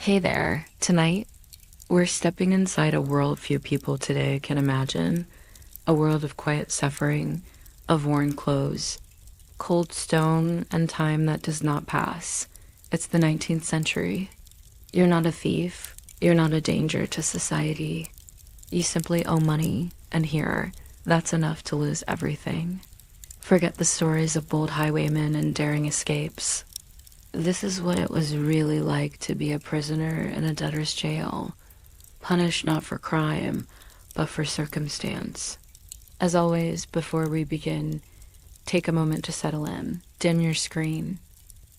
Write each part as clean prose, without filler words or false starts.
Hey there. Tonight, we're stepping inside a world few people today can imagine. A world of quiet suffering, of worn clothes, cold stone, and time that does not pass. It's the 19th century. You're not a thief. You're not a danger to society. You simply owe money, and here, that's enough to lose everything. Forget the stories of bold highwaymen and daring escapes. This is what it was really like to be a prisoner in a debtor's jail, punished not for crime, but for circumstance. As always, before we begin, take a moment to settle in, dim your screen,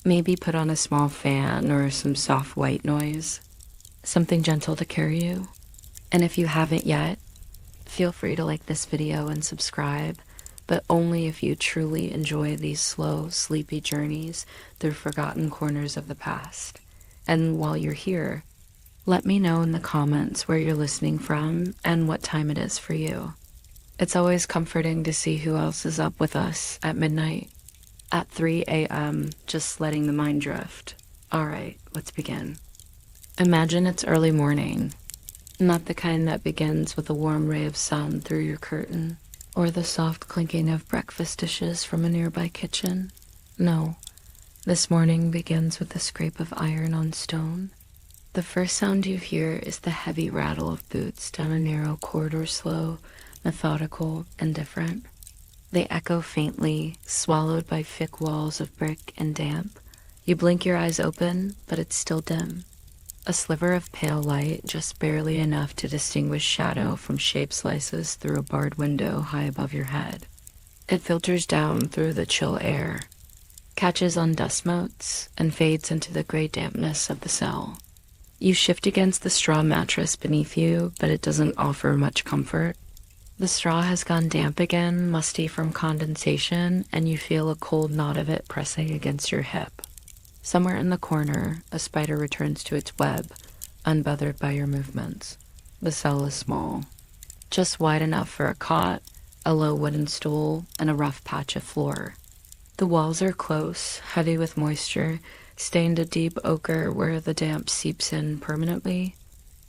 maybe put on a small fan or some soft white noise, something gentle to carry you. And if you haven't yet, feel free to like this video and subscribe, but only if you truly enjoy these slow, sleepy journeys through forgotten corners of the past. And while you're here, let me know in the comments where you're listening from and what time it is for you. It's always comforting to see who else is up with us at midnight, at 3 a.m., just letting the mind drift. All right, let's begin. Imagine it's early morning, not the kind that begins with a warm ray of sun through your curtain, or the soft clinking of breakfast dishes from a nearby kitchen. No, this morning begins with the scrape of iron on stone. The first sound you hear is the heavy rattle of boots down a narrow corridor, slow, methodical, and different. They echo faintly, swallowed by thick walls of brick and damp. You blink your eyes open, but it's still dim. A sliver of pale light, just barely enough to distinguish shadow from shape slices through a barred window high above your head. It filters down through the chill air, catches on dust motes, and fades into the gray dampness of the cell. You shift against the straw mattress beneath you, but it doesn't offer much comfort. The straw has gone damp again, musty from condensation, and you feel a cold knot of it pressing against your hip. Somewhere in the corner, a spider returns to its web, unbothered by your movements. The cell is small, just wide enough for a cot, a low wooden stool, and a rough patch of floor. The walls are close, heavy with moisture, stained a deep ochre where the damp seeps in permanently.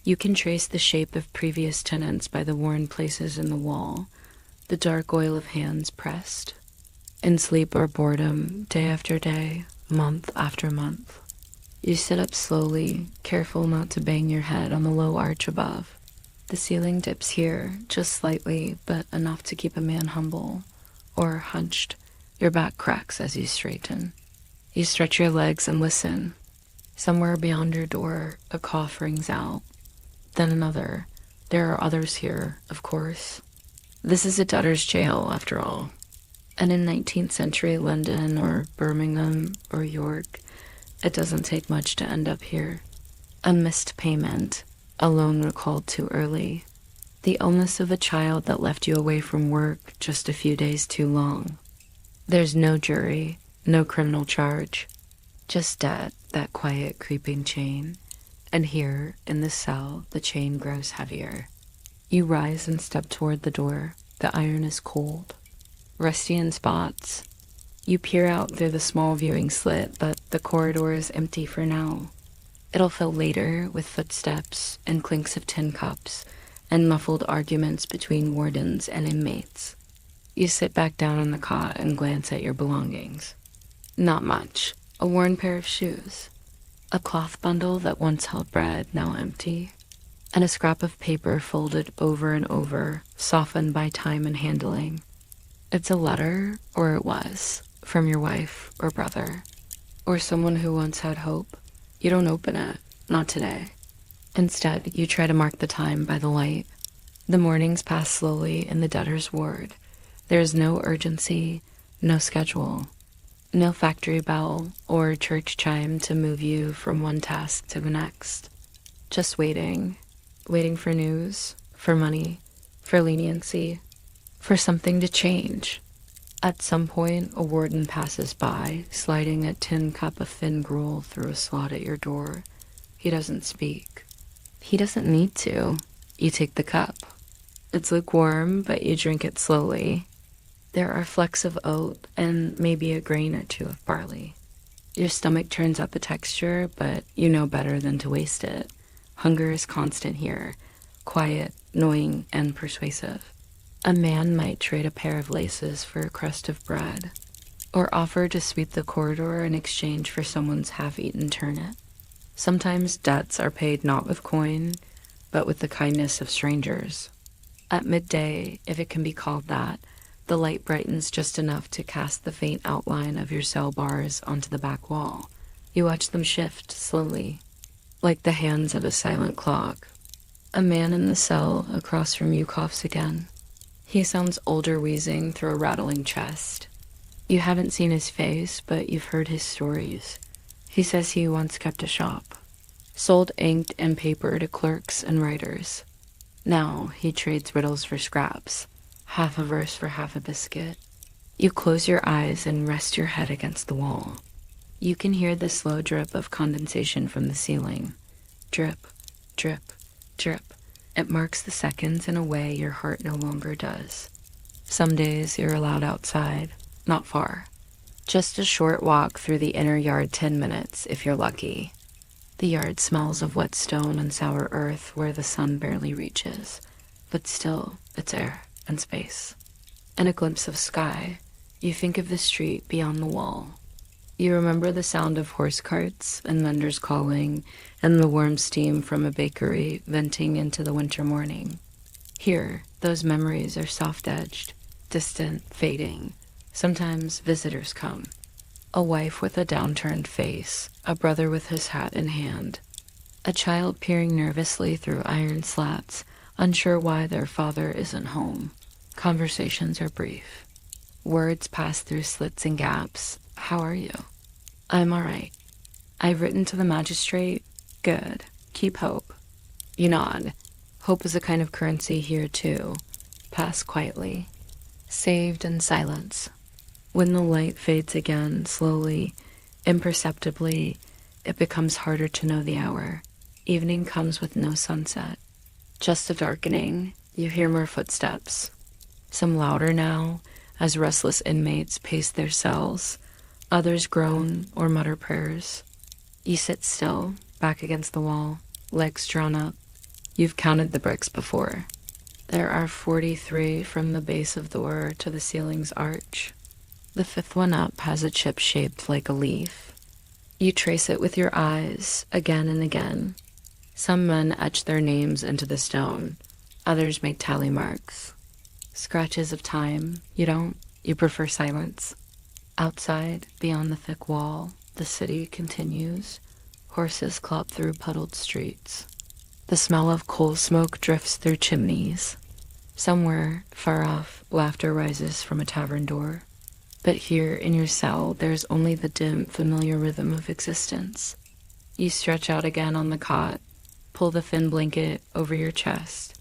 You can trace the shape of previous tenants by the worn places in the wall, the dark oil of hands pressed. In sleep or boredom, day after day, month after month, you sit up slowly, careful not to bang your head on the low arch above. The ceiling dips here, just slightly, but enough to keep a man humble, or hunched. Your back cracks as you straighten. You stretch your legs and listen. Somewhere beyond your door, a cough rings out. Then another. There are others here, of course. This is a debtor's jail, after all. And in 19th century London or Birmingham or York, it doesn't take much to end up here. A missed payment, a loan recalled too early, the illness of a child that left you away from work just a few days too long. There's no jury, no criminal charge, just debt, that quiet creeping chain. And here, in the cell, the chain grows heavier. You rise and step toward the door. The iron is cold, rusty in spots. You peer out through the small viewing slit, but the corridor is empty for now. It'll fill later with footsteps and clinks of tin cups and muffled arguments between wardens and inmates. You sit back down on the cot and glance at your belongings. Not much. A worn pair of shoes. A cloth bundle that once held bread, now empty. And a scrap of paper folded over and over, softened by time and handling. It's a letter, or it was, from your wife or brother, or someone who once had hope. You don't open it, not today. Instead, you try to mark the time by the light. The mornings pass slowly in the debtor's ward. There is no urgency, no schedule, no factory bell or church chime to move you from one task to the next. Just waiting for news, for money, for leniency, for something to change. At some point, a warden passes by, sliding a tin cup of thin gruel through a slot at your door. He doesn't speak. He doesn't need to. You take the cup. It's lukewarm, but you drink it slowly. There are flecks of oat and maybe a grain or two of barley. Your stomach turns up a texture, but you know better than to waste it. Hunger is constant here, quiet, annoying, and persuasive. A man might trade a pair of laces for a crust of bread, or offer to sweep the corridor in exchange for someone's half-eaten turnip. Sometimes debts are paid not with coin, but with the kindness of strangers. At midday, if it can be called that, the light brightens just enough to cast the faint outline of your cell bars onto the back wall. You watch them shift slowly, like the hands of a silent clock. A man in the cell across from you coughs again. He sounds older, wheezing through a rattling chest. You haven't seen his face, but you've heard his stories. He says he once kept a shop, sold ink and paper to clerks and writers. Now he trades riddles for scraps, half a verse for half a biscuit. You close your eyes and rest your head against the wall. You can hear the slow drip of condensation from the ceiling. Drip, drip, drip. It marks the seconds in a way your heart no longer does. Some days you're allowed outside, not far. Just a short walk through the inner yard, 10 minutes if you're lucky. The yard smells of wet stone and sour earth where the sun barely reaches, but still it's air and space. And a glimpse of sky. You think of the street beyond the wall. You remember the sound of horse carts and vendors calling, and the warm steam from a bakery venting into the winter morning. Here, those memories are soft-edged, distant, fading. Sometimes visitors come. A wife with a downturned face, a brother with his hat in hand, a child peering nervously through iron slats, unsure why their father isn't home. Conversations are brief. Words pass through slits and gaps. How are you? I'm all right. I've written to the magistrate. Good. Keep hope. You nod. Hope is a kind of currency here, too. Pass quietly. Saved in silence. When the light fades again, slowly, imperceptibly, it becomes harder to know the hour. Evening comes with no sunset. Just a darkening. You hear more footsteps. Some louder now, as restless inmates pace their cells. Others groan or mutter prayers. You sit still, back against the wall, legs drawn up. You've counted the bricks before. There are 43 from the base of the door to the ceiling's arch. The fifth one up has a chip shaped like a leaf. You trace it with your eyes again and again. Some men etch their names into the stone. Others make tally marks. Scratches of time. You don't. You prefer silence. Outside, beyond the thick wall, the city continues. Horses clop through puddled streets. The smell of coal smoke drifts through chimneys. Somewhere, far off, laughter rises from a tavern door. But here, in your cell, there's only the dim, familiar rhythm of existence. You stretch out again on the cot, pull the thin blanket over your chest.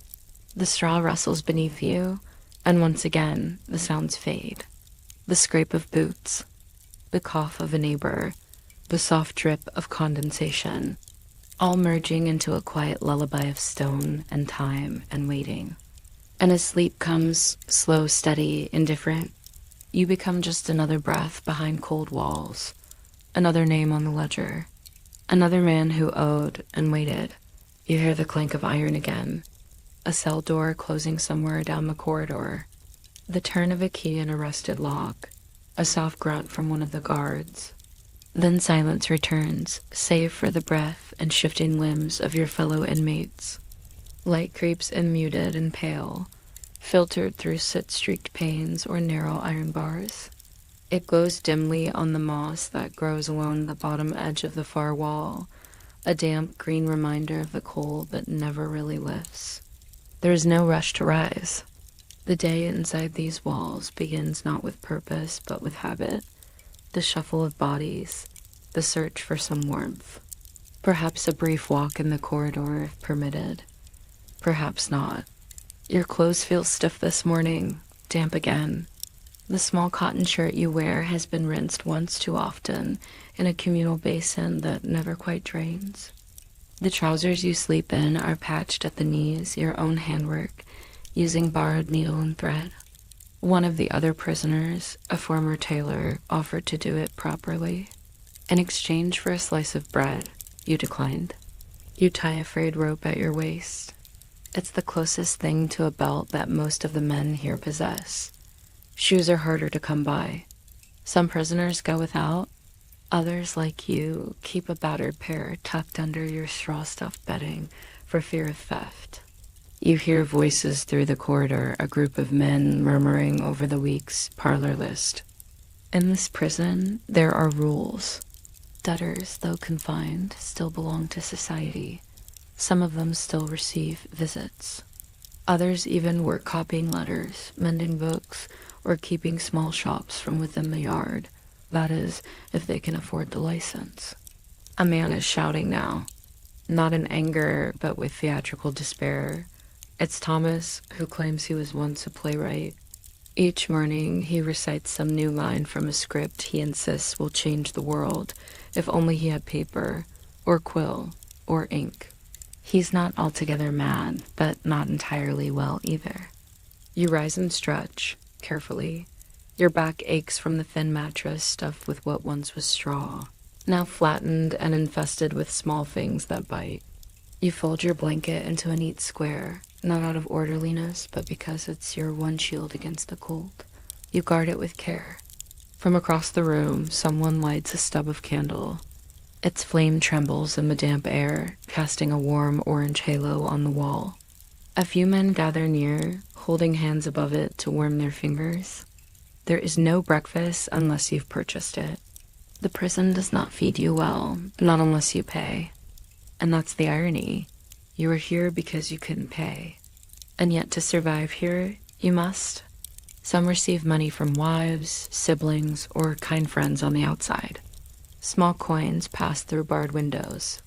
The straw rustles beneath you, and once again, the sounds fade. The scrape of boots, the cough of a neighbor, the soft drip of condensation, all merging into a quiet lullaby of stone and time and waiting. And as sleep comes, slow, steady, indifferent, you become just another breath behind cold walls, another name on the ledger, another man who owed and waited. You hear the clank of iron again, a cell door closing somewhere down the corridor, the turn of a key in a rusted lock, a soft grunt from one of the guards. Then silence returns, save for the breath and shifting limbs of your fellow inmates. Light creeps in muted and pale, filtered through soot-streaked panes or narrow iron bars. It glows dimly on the moss that grows along the bottom edge of the far wall, a damp green reminder of the cold that never really lifts. There is no rush to rise. The day inside these walls begins not with purpose, but with habit, the shuffle of bodies, the search for some warmth. Perhaps a brief walk in the corridor if permitted. Perhaps not. Your clothes feel stiff this morning, damp again. The small cotton shirt you wear has been rinsed once too often in a communal basin that never quite drains. The trousers you sleep in are patched at the knees, your own handwork, using borrowed needle and thread. One of the other prisoners, a former tailor, offered to do it properly. In exchange for a slice of bread, you declined. You tie a frayed rope at your waist. It's the closest thing to a belt that most of the men here possess. Shoes are harder to come by. Some prisoners go without. Others, like you, keep a battered pair tucked under your straw-stuffed bedding for fear of theft. You hear voices through the corridor, a group of men murmuring over the week's parlor list. In this prison, there are rules. Debtors, though confined, still belong to society. Some of them still receive visits. Others even work copying letters, mending books, or keeping small shops from within the yard. That is, if they can afford the license. A man is shouting now, not in anger, but with theatrical despair. It's Thomas, who claims he was once a playwright. Each morning, he recites some new line from a script he insists will change the world, if only he had paper, or quill, or ink. He's not altogether mad, but not entirely well either. You rise and stretch, carefully. Your back aches from the thin mattress stuffed with what once was straw, now flattened and infested with small things that bite. You fold your blanket into a neat square, not out of orderliness, but because it's your one shield against the cold. You guard it with care. From across the room, someone lights a stub of candle. Its flame trembles in the damp air, casting a warm orange halo on the wall. A few men gather near, holding hands above it to warm their fingers. There is no breakfast unless you've purchased it. The prison does not feed you well, not unless you pay. And that's the irony. You are here because you couldn't pay. And yet to survive here, you must. Some receive money from wives, siblings, or kind friends on the outside. Small coins pass through barred windows.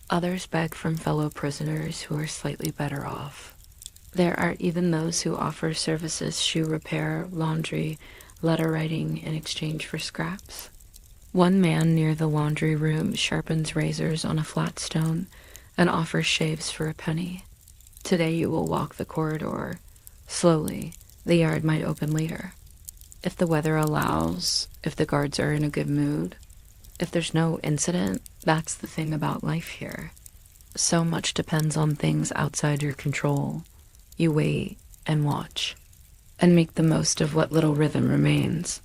Others beg from fellow prisoners who are slightly better off. There are even those who offer services, shoe repair, laundry, letter writing in exchange for scraps. One man near the laundry room sharpens razors on a flat stone and offers shaves for a penny. Today you will walk the corridor. Slowly, the yard might open later. If the weather allows, if the guards are in a good mood, if there's no incident, that's the thing about life here. So much depends on things outside your control. You wait and watch, and make the most of what little rhythm remains.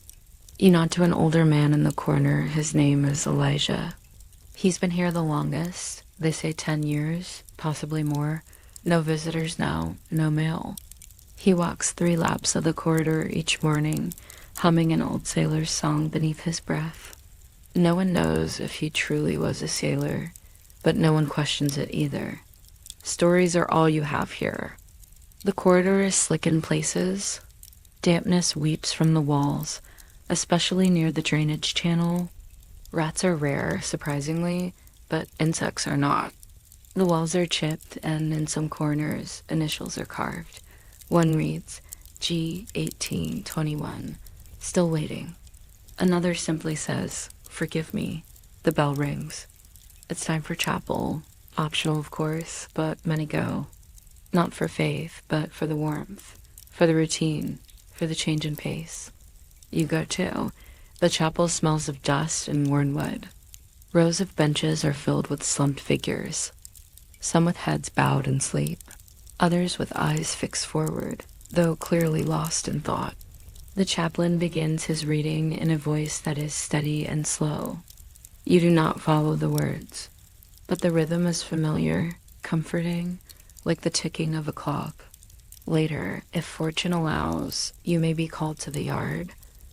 You nod to an older man in the corner. His name is Elijah. He's been here the longest. They say 10 years, possibly more. No visitors now, no mail. He walks 3 laps of the corridor each morning, humming an old sailor's song beneath his breath. No one knows if he truly was a sailor, but no one questions it either. Stories are all you have here. The corridor is slick in places. Dampness weeps from the walls, especially near the drainage channel. Rats are rare, surprisingly, but insects are not. The walls are chipped, and in some corners, initials are carved. One reads, G1821, still waiting. Another simply says, forgive me. The bell rings. It's time for chapel. Optional, of course, but many go. Not for faith, but for the warmth, for the routine, for the change in pace. You go too. The chapel smells of dust and worn wood. Rows of benches are filled with slumped figures, some with heads bowed in sleep, others with eyes fixed forward, though clearly lost in thought. The chaplain begins his reading in a voice that is steady and slow. You do not follow the words, but the rhythm is familiar, comforting, like the ticking of a clock. Later, if fortune allows, you may be called to the yard.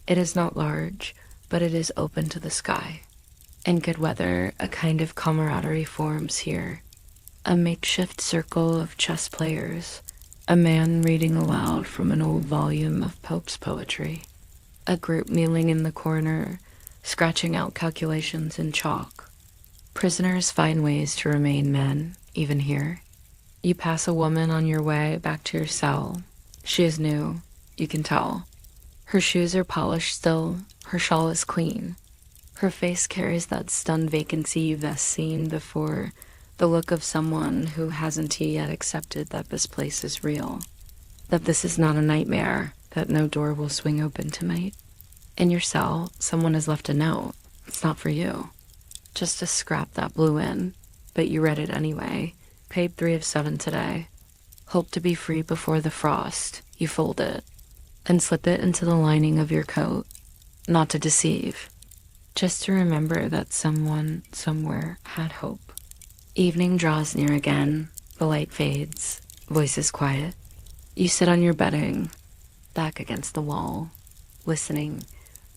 It is not large, but it is open to the sky. In good weather, a kind of camaraderie forms here. A makeshift circle of chess players, a man reading aloud from an old volume of Pope's poetry, a group kneeling in the corner, scratching out calculations in chalk. Prisoners find ways to remain men, even here. You pass a woman on your way back to your cell. She is new, you can tell. Her shoes are polished still, her shawl is clean. Her face carries that stunned vacancy you've thus seen before, the look of someone who hasn't yet accepted that this place is real, that this is not a nightmare, that no door will swing open tonight. In your cell, someone has left a note. It's not for you. Just a scrap that blew in, but you read it anyway. Paid 3 of 7 today. Hope to be free before the frost. You fold it and slip it into the lining of your coat. Not to deceive, just to remember that someone somewhere had hope. Evening draws near again. The light fades. Voice is quiet. You sit on your bedding, back against the wall, listening,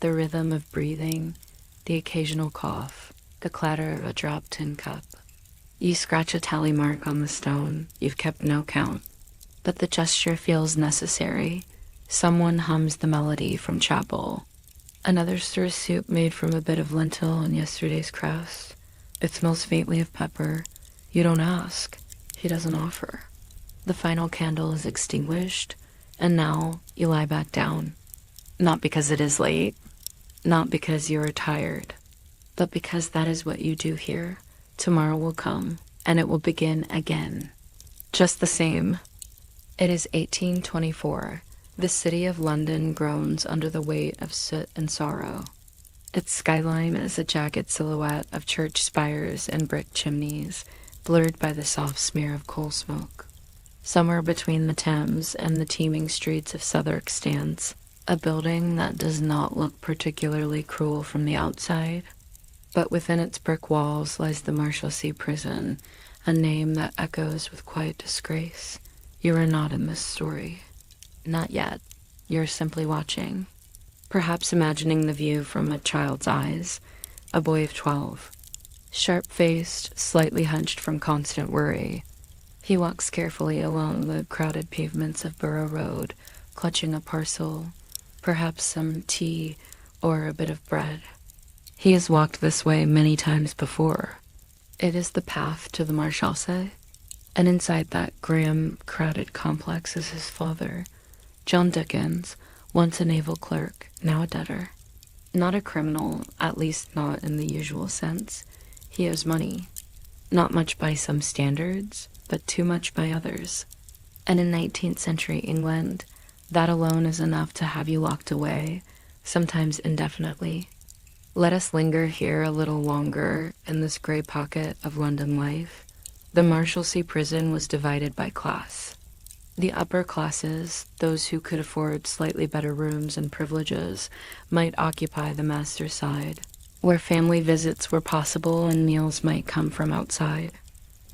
the rhythm of breathing, the occasional cough, the clatter of a dropped tin cup. You scratch a tally mark on the stone. You've kept no count, but the gesture feels necessary. Someone hums the melody from chapel. Another stirs soup made from a bit of lentil and yesterday's crust. It smells faintly of pepper. You don't ask. He doesn't offer. The final candle is extinguished, and now you lie back down. Not because it is late, not because you are tired, but because that is what you do here. Tomorrow will come, and it will begin again. Just the same. It is 1824. The city of London groans under the weight of soot and sorrow. Its skyline is a jagged silhouette of church spires and brick chimneys, blurred by the soft smear of coal smoke. Somewhere between the Thames and the teeming streets of Southwark stands a building that does not look particularly cruel from the outside, but within its brick walls lies the Marshalsea prison, a name that echoes with quiet disgrace. You are not in this story. Not yet. You're simply watching, perhaps imagining the view from a child's eyes, a boy of 12, sharp-faced, slightly hunched from constant worry. He walks carefully along the crowded pavements of Borough Road, clutching a parcel, perhaps some tea or a bit of bread. He has walked this way many times before. It is the path to the Marshalsea, and inside that grim, crowded complex is his father, John Dickens, once a naval clerk, now a debtor. Not a criminal, at least not in the usual sense. He owes money. Not much by some standards, but too much by others. And in 19th century England, that alone is enough to have you locked away, sometimes indefinitely. Let us linger here a little longer in this gray pocket of London life. The Marshalsea prison was divided by class. The upper classes, those who could afford slightly better rooms and privileges, might occupy the master's side, where family visits were possible and meals might come from outside.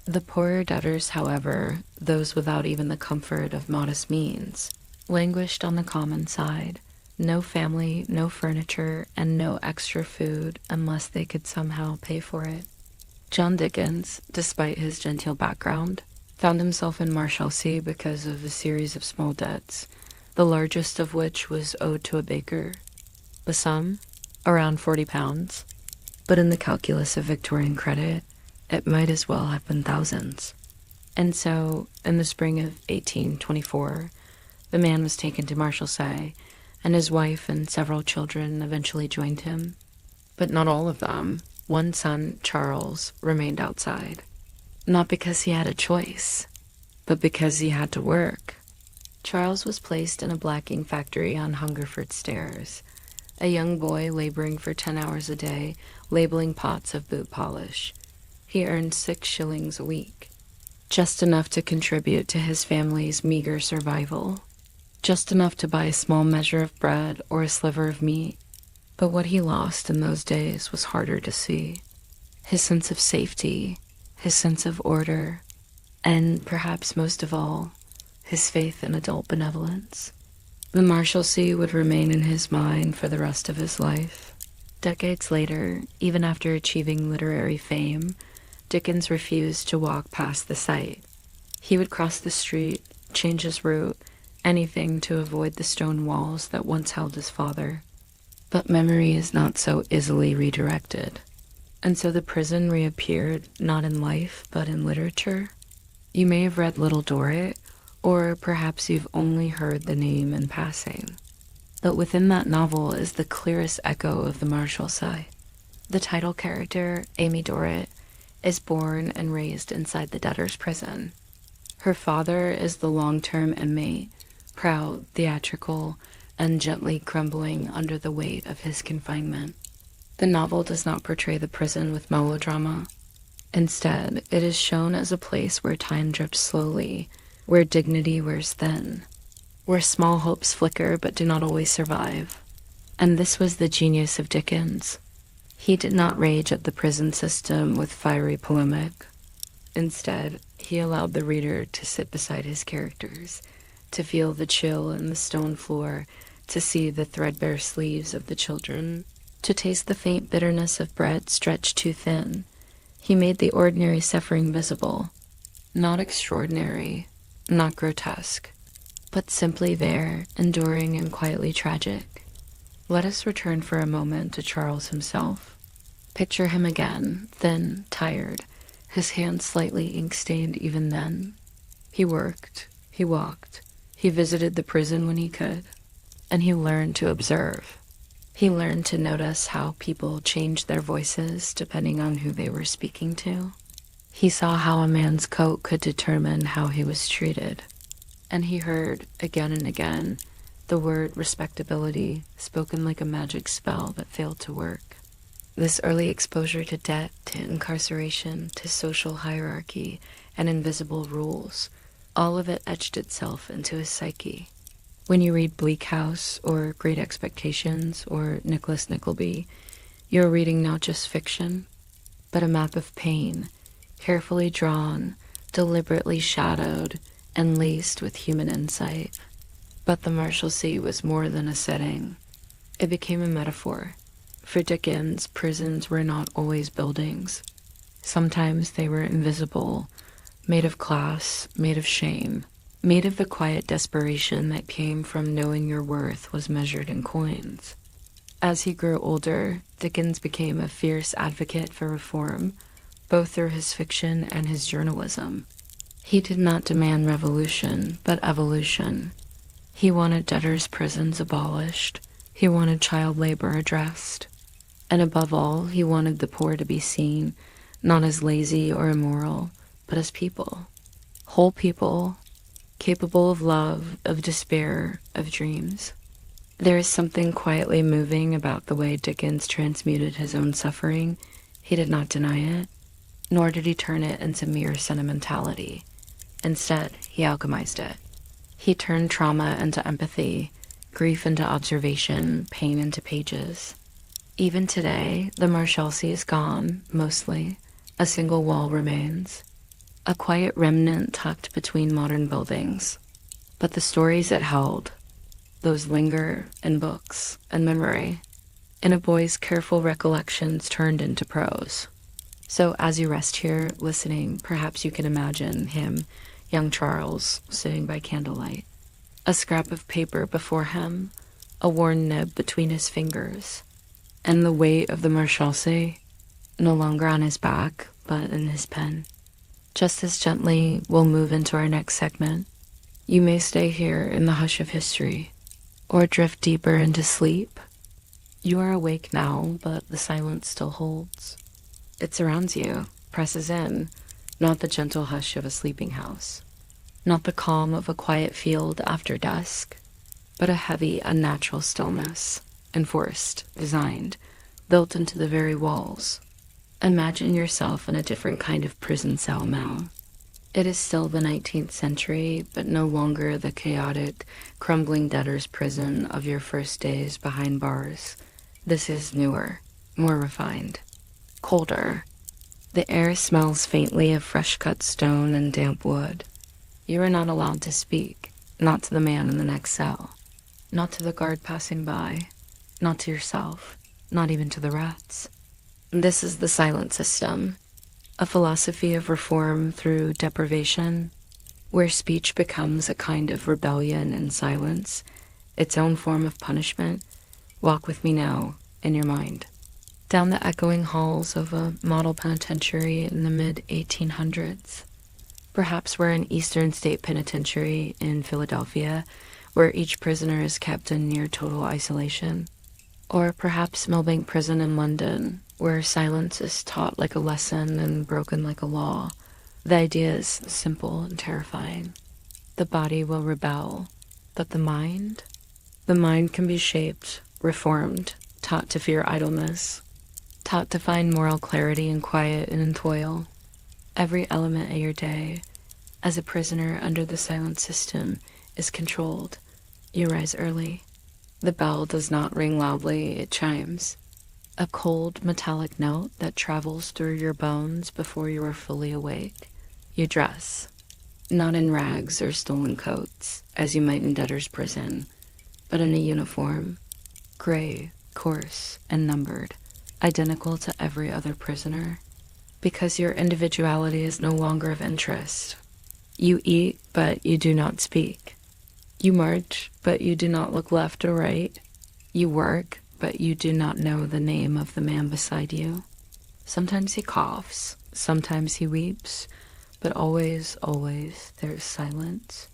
The poorer debtors, however, those without even the comfort of modest means, languished on the common side. No family, no furniture, and no extra food unless they could somehow pay for it. John Dickens, despite his genteel background, found himself in Marshalsea because of a series of small debts, the largest of which was owed to a baker. The sum? Around £40. But in the calculus of Victorian credit, it might as well have been thousands. And so, in the spring of 1824, the man was taken to Marshalsea, and his wife and several children eventually joined him. But not all of them. One son, Charles, remained outside. Not because he had a choice, but because he had to work. Charles was placed in a blacking factory on Hungerford Stairs, a young boy laboring for 10 hours a day, labeling pots of boot polish. He earned 6 shillings a week, just enough to contribute to his family's meager survival, just enough to buy a small measure of bread or a sliver of meat. But what he lost in those days was harder to see. His sense of safety, his sense of order, and perhaps most of all, his faith in adult benevolence. The Marshalsea would remain in his mind for the rest of his life. Decades later, even after achieving literary fame, Dickens refused to walk past the site. He would cross the street, change his route, anything to avoid the stone walls that once held his father. But memory is not so easily redirected. And so the prison reappeared, not in life, but in literature. You may have read Little Dorrit, or perhaps you've only heard the name in passing. But within that novel is the clearest echo of the Marshalsea. The title character, Amy Dorrit, is born and raised inside the debtor's prison. Her father is the long-term inmate, proud, theatrical, and gently crumbling under the weight of his confinement. The novel does not portray the prison with melodrama. Instead, it is shown as a place where time drips slowly, where dignity wears thin, where small hopes flicker but do not always survive. And this was the genius of Dickens. He did not rage at the prison system with fiery polemic. Instead, he allowed the reader to sit beside his characters, to feel the chill in the stone floor, to see the threadbare sleeves of the children, to taste the faint bitterness of bread stretched too thin. He made the ordinary suffering visible, not extraordinary, not grotesque, but simply there, enduring and quietly tragic. Let us return for a moment to Charles himself. Picture him again, thin, tired, his hands slightly ink-stained even then. He worked, he walked, he visited the prison when he could, and he learned to observe. He learned to notice how people changed their voices depending on who they were speaking to. He saw how a man's coat could determine how he was treated. And he heard, again and again, the word respectability spoken like a magic spell that failed to work. This early exposure to debt, to incarceration, to social hierarchy, and invisible rules, all of it etched itself into his psyche. When you read Bleak House or Great Expectations or Nicholas Nickleby, you're reading not just fiction, but a map of pain, carefully drawn, deliberately shadowed, and laced with human insight. But the Marshalsea was more than a setting. It became a metaphor. For Dickens, prisons were not always buildings. Sometimes they were invisible, made of class, made of shame, made of the quiet desperation that came from knowing your worth was measured in coins. As he grew older, Dickens became a fierce advocate for reform, both through his fiction and his journalism. He did not demand revolution, but evolution. He wanted debtors' prisons abolished. He wanted child labor addressed. And above all, he wanted the poor to be seen, not as lazy or immoral, but as people. Whole people, capable of love, of despair, of dreams. There is something quietly moving about the way Dickens transmuted his own suffering. He did not deny it, nor did he turn it into mere sentimentality. Instead, he alchemized it. He turned trauma into empathy, grief into observation, pain into pages. Even today, the Marshalsea is gone, mostly. A single wall remains. A quiet remnant tucked between modern buildings. But the stories it held, those linger in books and memory, in a boy's careful recollections turned into prose. So as you rest here listening, perhaps you can imagine him, young Charles, sitting by candlelight. A scrap of paper before him, a worn nib between his fingers, and the weight of the Marshalsea, no longer on his back, but in his pen. Just as gently, we'll move into our next segment. You may stay here in the hush of history, or drift deeper into sleep. You are awake now, but the silence still holds. It surrounds you, presses in, not the gentle hush of a sleeping house, not the calm of a quiet field after dusk, but a heavy, unnatural stillness, enforced, designed, built into the very walls. Imagine yourself in a different kind of prison cell now. It is still the 19th century, but no longer the chaotic, crumbling debtor's prison of your first days behind bars. This is newer, more refined, colder. The air smells faintly of fresh-cut stone and damp wood. You are not allowed to speak, not to the man in the next cell, not to the guard passing by, not to yourself, not even to the rats. This is the silent system, a philosophy of reform through deprivation, where speech becomes a kind of rebellion in silence, its own form of punishment. Walk with me now, in your mind, down the echoing halls of a model penitentiary in the mid-1800s. Perhaps we're in Eastern State Penitentiary in Philadelphia, where each prisoner is kept in near total isolation. Or perhaps Millbank Prison in London, where silence is taught like a lesson and broken like a law. The idea is simple and terrifying. The body will rebel, but the mind? The mind can be shaped, reformed, taught to fear idleness, taught to find moral clarity in quiet and in toil. Every element of your day, as a prisoner under the silent system, is controlled. You rise early. The bell does not ring loudly, it chimes. A cold, metallic note that travels through your bones before you are fully awake. You dress, not in rags or stolen coats, as you might in debtor's prison, but in a uniform, gray, coarse, and numbered, identical to every other prisoner, because your individuality is no longer of interest. You eat, but you do not speak. You march, but you do not look left or right. You work, but you do not know the name of the man beside you. Sometimes he coughs, sometimes he weeps, but always, always there is silence.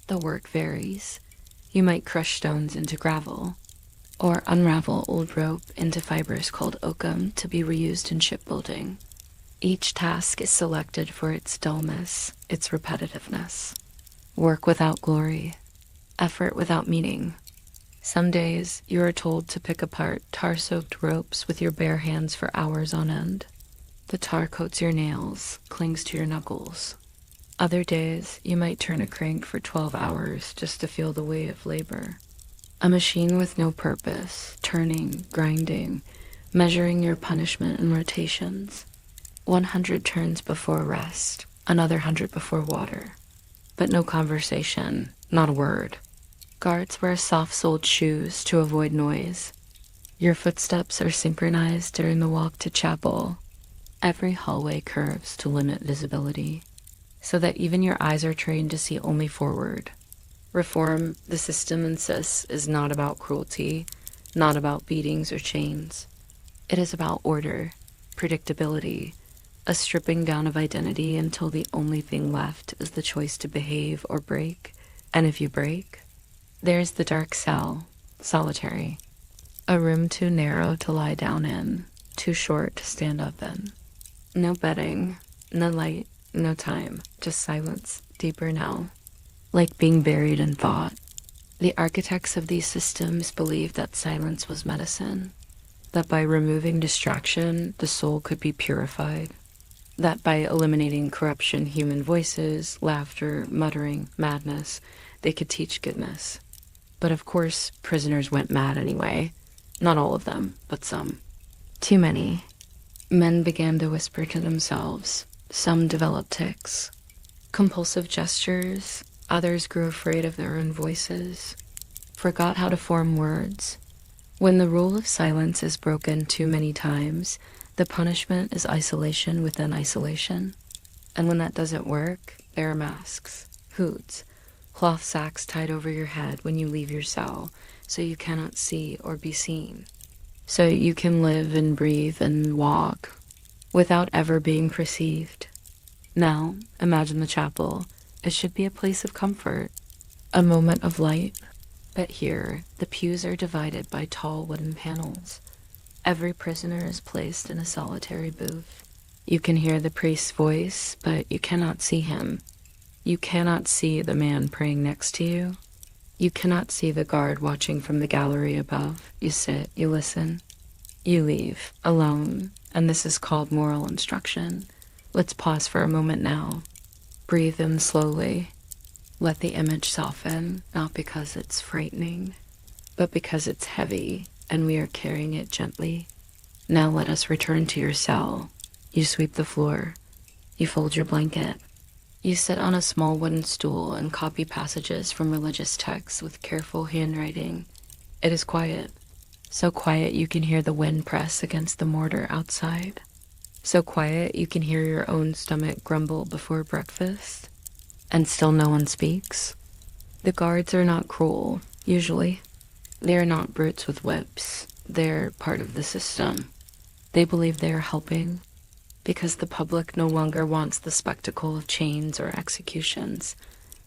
The work varies. You might crush stones into gravel, or unravel old rope into fibers called oakum to be reused in shipbuilding. Each task is selected for its dullness, its repetitiveness. Work without glory, effort without meaning. Some days you are told to pick apart tar-soaked ropes with your bare hands for hours on end. The tar coats your nails, clings to your knuckles. Other days you might turn a crank for 12 hours just to feel the weight of labor. A machine with no purpose, turning, grinding, measuring your punishment in rotations. 100 turns before rest, another 100 before water. But no conversation, not a word. Guards wear soft-soled shoes to avoid noise. Your footsteps are synchronized during the walk to chapel. Every hallway curves to limit visibility, so that even your eyes are trained to see only forward. Reform, the system insists, is not about cruelty, not about beatings or chains. It is about order, predictability, a stripping down of identity until the only thing left is the choice to behave or break. And if you break, there's the dark cell, solitary. A room too narrow to lie down in, too short to stand up in. No bedding, no light, no time, just silence, deeper now. Like being buried in thought. The architects of these systems believed that silence was medicine, that by removing distraction, the soul could be purified, that by eliminating corruption, human voices, laughter, muttering, madness, they could teach goodness. But of course, prisoners went mad anyway. Not all of them, but some. Too many. Men began to whisper to themselves. Some developed tics. Compulsive gestures. Others grew afraid of their own voices. Forgot how to form words. When the rule of silence is broken too many times, the punishment is isolation within isolation. And when that doesn't work, there are masks, hoods, cloth sacks tied over your head when you leave your cell, so you cannot see or be seen. So you can live and breathe and walk without ever being perceived. Now, imagine the chapel. It should be a place of comfort, a moment of light. But here, the pews are divided by tall wooden panels. Every prisoner is placed in a solitary booth. You can hear the priest's voice, but you cannot see him. You cannot see the man praying next to you. You cannot see the guard watching from the gallery above. You sit, you listen. You leave, alone, and this is called moral instruction. Let's pause for a moment now. Breathe in slowly. Let the image soften, not because it's frightening, but because it's heavy and we are carrying it gently. Now let us return to your cell. You sweep the floor. You fold your blanket. You sit on a small wooden stool and copy passages from religious texts with careful handwriting. It is quiet. So quiet you can hear the wind press against the mortar outside. So quiet you can hear your own stomach grumble before breakfast. And still no one speaks. The guards are not cruel, usually. They are not brutes with whips. They're part of the system. They believe they are helping, because the public no longer wants the spectacle of chains or executions.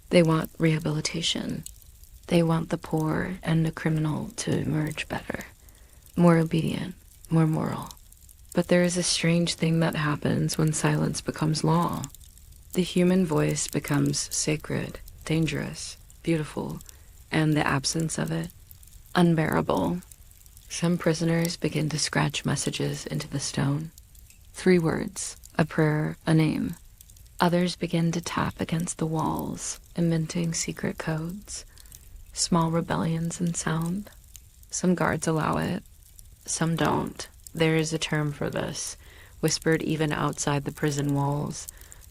They want rehabilitation. They want the poor and the criminal to emerge better, more obedient, more moral. But there is a strange thing that happens when silence becomes law. The human voice becomes sacred, dangerous, beautiful, and the absence of it, unbearable. Some prisoners begin to scratch messages into the stone. 3 words, a prayer, a name. Others begin to tap against the walls, inventing secret codes. Small rebellions in sound. Some guards allow it, some don't. There is a term for this, whispered even outside the prison walls,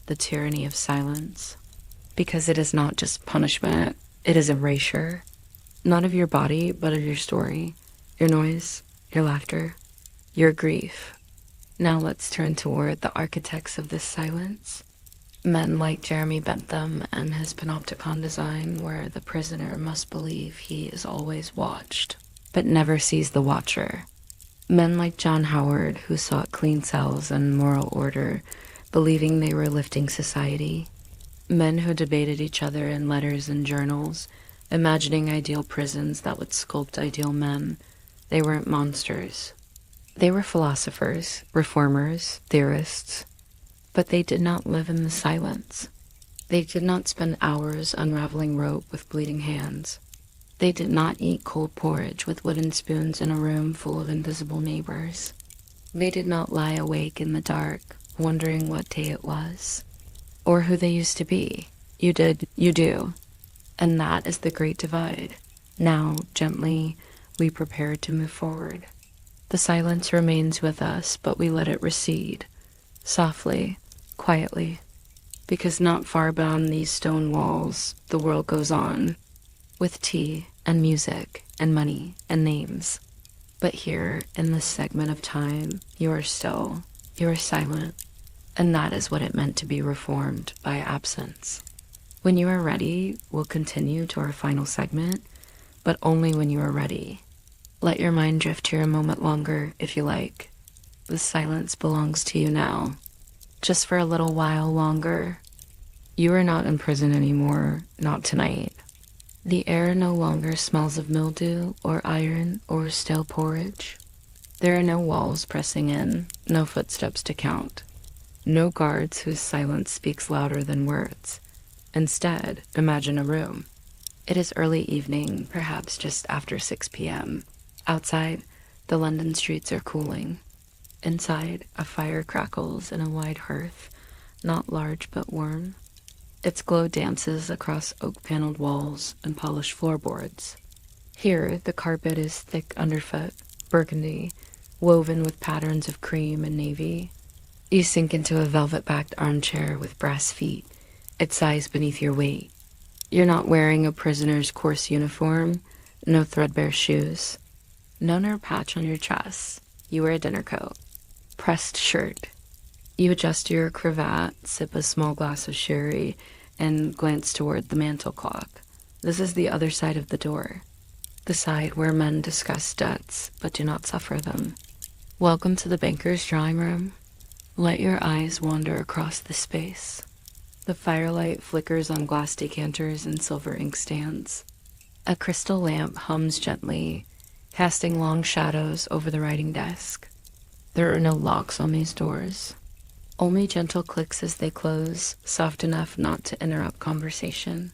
the tyranny of silence. Because it is not just punishment, it is erasure. Not of your body, but of your story, your noise, your laughter, your grief. Now let's turn toward the architects of this silence. Men like Jeremy Bentham and his panopticon design, where the prisoner must believe he is always watched, but never sees the watcher. Men like John Howard, who sought clean cells and moral order, believing they were lifting society. Men who debated each other in letters and journals, imagining ideal prisons that would sculpt ideal men. They weren't monsters. They were philosophers, reformers, theorists. But they did not live in the silence. They did not spend hours unraveling rope with bleeding hands. They did not eat cold porridge with wooden spoons in a room full of invisible neighbors. They did not lie awake in the dark, wondering what day it was, or who they used to be. You did, you do. And that is the great divide. Now, gently, we prepare to move forward. The silence remains with us, but we let it recede, softly, quietly, because not far beyond these stone walls, the world goes on, with tea and music and money and names. But here, in this segment of time, you are still, you are silent, and that is what it meant to be reformed by absence. When you are ready, we'll continue to our final segment, but only when you are ready. Let your mind drift here a moment longer, if you like. The silence belongs to you now. Just for a little while longer. You are not in prison anymore, not tonight. The air no longer smells of mildew or iron or stale porridge. There are no walls pressing in, no footsteps to count. No guards whose silence speaks louder than words. Instead, imagine a room. It is early evening, perhaps just after 6 p.m. Outside, the London streets are cooling. Inside, a fire crackles in a wide hearth, not large but warm. Its glow dances across oak-paneled walls and polished floorboards. Here, the carpet is thick underfoot, burgundy, woven with patterns of cream and navy. You sink into a velvet-backed armchair with brass feet, its size beneath your weight. You're not wearing a prisoner's coarse uniform, no threadbare shoes, no nerve patch on your chest. You wear a dinner coat. Pressed shirt. You adjust your cravat, sip a small glass of sherry, and glance toward the mantel clock. This is the other side of the door. The side where men discuss debts, but do not suffer them. Welcome to the banker's drawing room. Let your eyes wander across the space. The firelight flickers on glass decanters and silver inkstands. A crystal lamp hums gently, casting long shadows over the writing desk. There are no locks on these doors. Only gentle clicks as they close, soft enough not to interrupt conversation.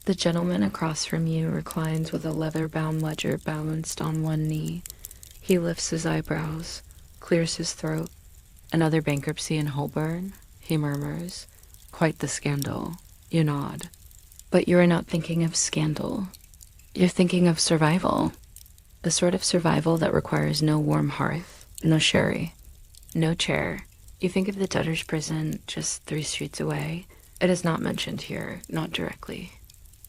The gentleman across from you reclines with a leather-bound ledger balanced on one knee. He lifts his eyebrows, clears his throat. Another bankruptcy in Holborn, he murmurs. Quite the scandal. You nod. But you are not thinking of scandal. You're thinking of survival. The sort of survival that requires no warm hearth, no sherry, no chair. You think of the debtor's prison just 3 streets away. It is not mentioned here, not directly.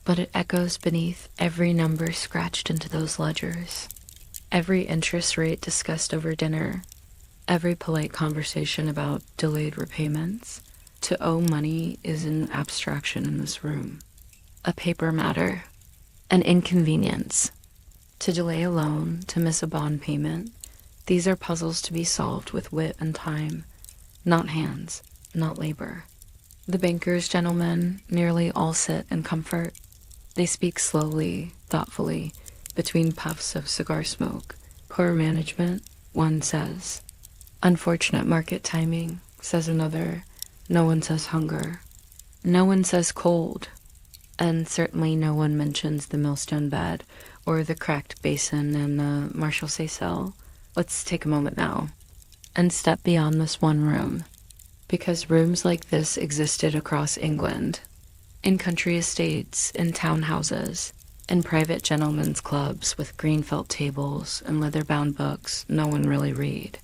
But it echoes beneath every number scratched into those ledgers. Every interest rate discussed over dinner. Every polite conversation about delayed repayments. To owe money is an abstraction in this room. A paper matter. An inconvenience. To delay a loan, to miss a bond payment. These are puzzles to be solved with wit and time. Not hands, not labor. The banker's gentlemen nearly all sit in comfort. They speak slowly, thoughtfully, between puffs of cigar smoke. Poor management, one says. Unfortunate market timing, says another. No one says hunger. No one says cold. And certainly no one mentions the millstone bed or the cracked basin in the Marshalsea cell, let's take a moment now and step beyond this one room, because rooms like this existed across England, in country estates, in townhouses, in private gentlemen's clubs with green felt tables and leather-bound books no one really read.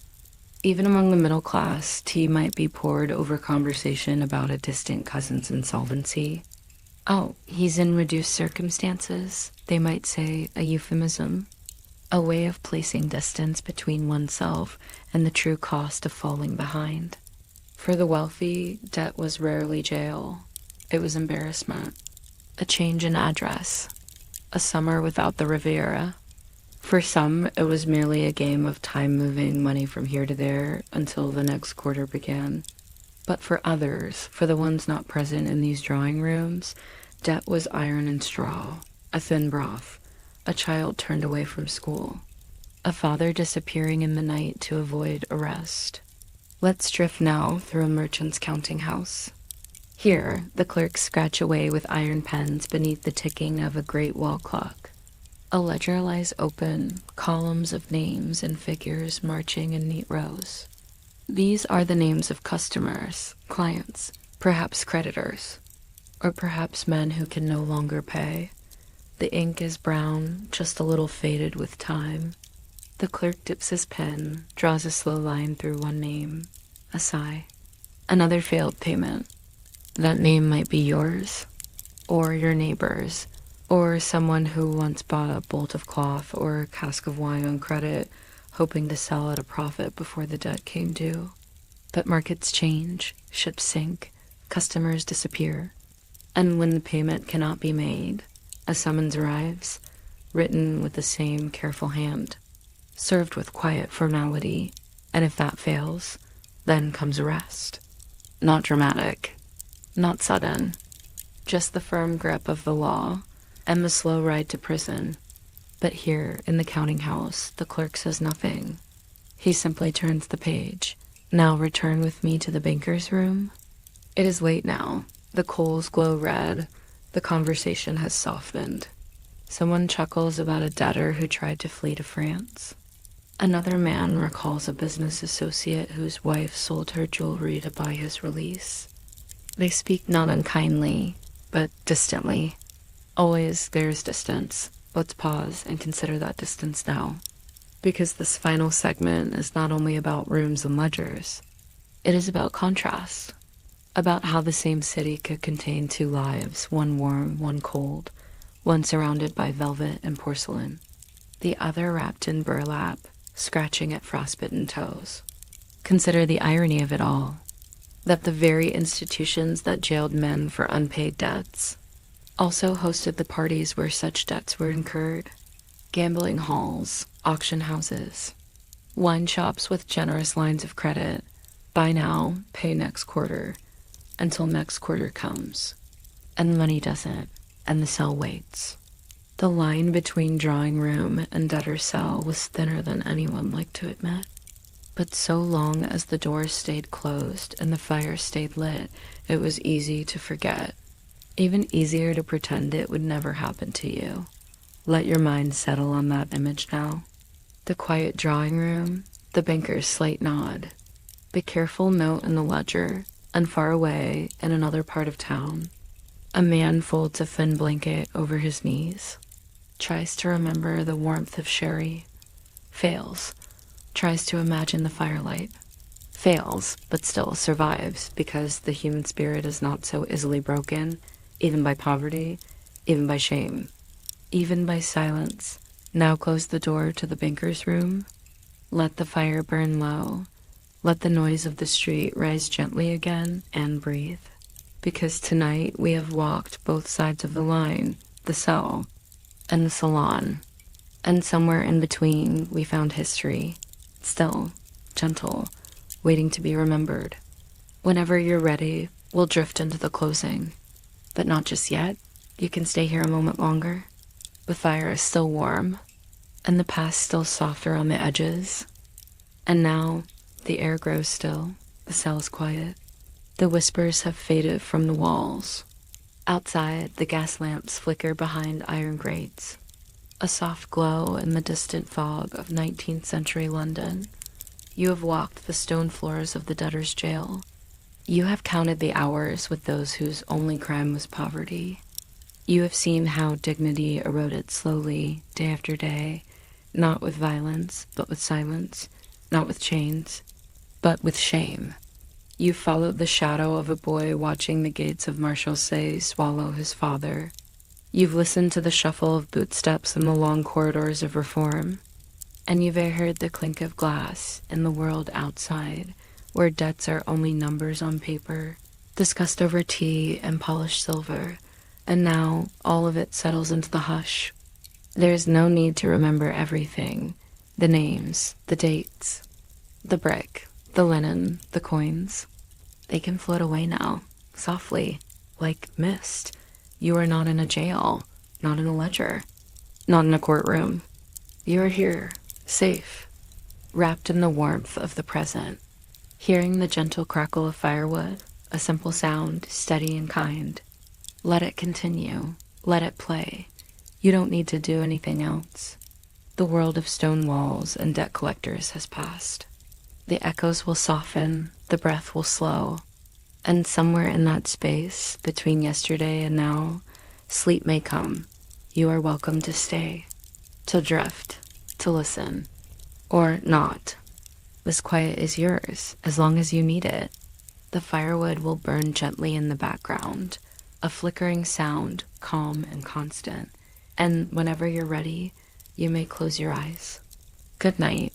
Even among the middle class, tea might be poured over conversation about a distant cousin's insolvency. Oh, he's in reduced circumstances, they might say, a euphemism. A way of placing distance between oneself and the true cost of falling behind. For the wealthy, debt was rarely jail. It was embarrassment. A change in address. A summer without the Riviera. For some, it was merely a game of time moving money from here to there until the next quarter began. But for others, for the ones not present in these drawing rooms, debt was iron and straw, a thin broth, a child turned away from school, a father disappearing in the night to avoid arrest. Let's drift now through a merchant's counting house. Here, the clerks scratch away with iron pens beneath the ticking of a great wall clock. A ledger lies open, columns of names and figures marching in neat rows. These are the names of customers, clients, perhaps creditors, or perhaps men who can no longer pay. The ink is brown, just a little faded with time. The clerk dips his pen, draws a slow line through one name, a sigh. Another failed payment. That name might be yours, or your neighbor's, or someone who once bought a bolt of cloth or a cask of wine on credit, hoping to sell at a profit before the debt came due. But markets change, ships sink, customers disappear, and when the payment cannot be made, a summons arrives, written with the same careful hand, served with quiet formality, and if that fails, then comes arrest. Not dramatic, not sudden, just the firm grip of the law and the slow ride to prison. But here, in the counting house, the clerk says nothing. He simply turns the page. Now return with me to the banker's room. It is late now. The coals glow red. The conversation has softened. Someone chuckles about a debtor who tried to flee to France. Another man recalls a business associate whose wife sold her jewelry to buy his release. They speak not unkindly, but distantly. Always there's distance. Let's pause and consider that distance now. Because this final segment is not only about rooms and ledgers. It is about contrast. About how the same city could contain two lives, one warm, one cold, one surrounded by velvet and porcelain, the other wrapped in burlap, scratching at frostbitten toes. Consider the irony of it all, that the very institutions that jailed men for unpaid debts also hosted the parties where such debts were incurred. Gambling halls, auction houses, wine shops with generous lines of credit, buy now, pay next quarter, until next quarter comes, and money doesn't, and the cell waits. The line between drawing room and debtor's cell was thinner than anyone liked to admit. But so long as the doors stayed closed and the fire stayed lit, it was easy to forget. Even easier to pretend it would never happen to you. Let your mind settle on that image now. The quiet drawing room, the banker's slight nod, the careful note in the ledger, and far away in another part of town, a man folds a thin blanket over his knees, tries to remember the warmth of sherry, fails, tries to imagine the firelight, fails, but still survives because the human spirit is not so easily broken, even by poverty, even by shame, even by silence. Now close the door to the banker's room. Let the fire burn low. Let the noise of the street rise gently again and breathe. Because tonight we have walked both sides of the line, the cell, and the salon. And somewhere in between we found history, still, gentle, waiting to be remembered. Whenever you're ready, we'll drift into the closing. But not just yet. You can stay here a moment longer. The fire is still warm, and the past still softer on the edges. And now, the air grows still, the cell is quiet. The whispers have faded from the walls. Outside, the gas lamps flicker behind iron grates. a soft glow in the distant fog of 19th century London. You have walked the stone floors of the debtors' jail. You have counted the hours with those whose only crime was poverty. You have seen how dignity eroded slowly, day after day, not with violence, but with silence, not with chains, but with shame. You followed the shadow of a boy watching the gates of Marshalsea swallow his father. You've listened to the shuffle of bootsteps in the long corridors of reform, and you've heard the clink of glass in the world outside, where debts are only numbers on paper, discussed over tea and polished silver, and now all of it settles into the hush. There's no need to remember everything, the names, the dates, the brick, the linen, the coins. They can float away now, softly, like mist. You are not in a jail, not in a ledger, not in a courtroom. You are here, safe, wrapped in the warmth of the present, hearing the gentle crackle of firewood, a simple sound, steady and kind. Let it continue. Let it play. You don't need to do anything else. The world of stone walls and debt collectors has passed. The echoes will soften, the breath will slow, and somewhere in that space between yesterday and now, sleep may come. You are welcome to stay, to drift, to listen, or not. This quiet is yours, as long as you need it. The firewood will burn gently in the background, a flickering sound, calm and constant, and whenever you're ready, you may close your eyes. Good night.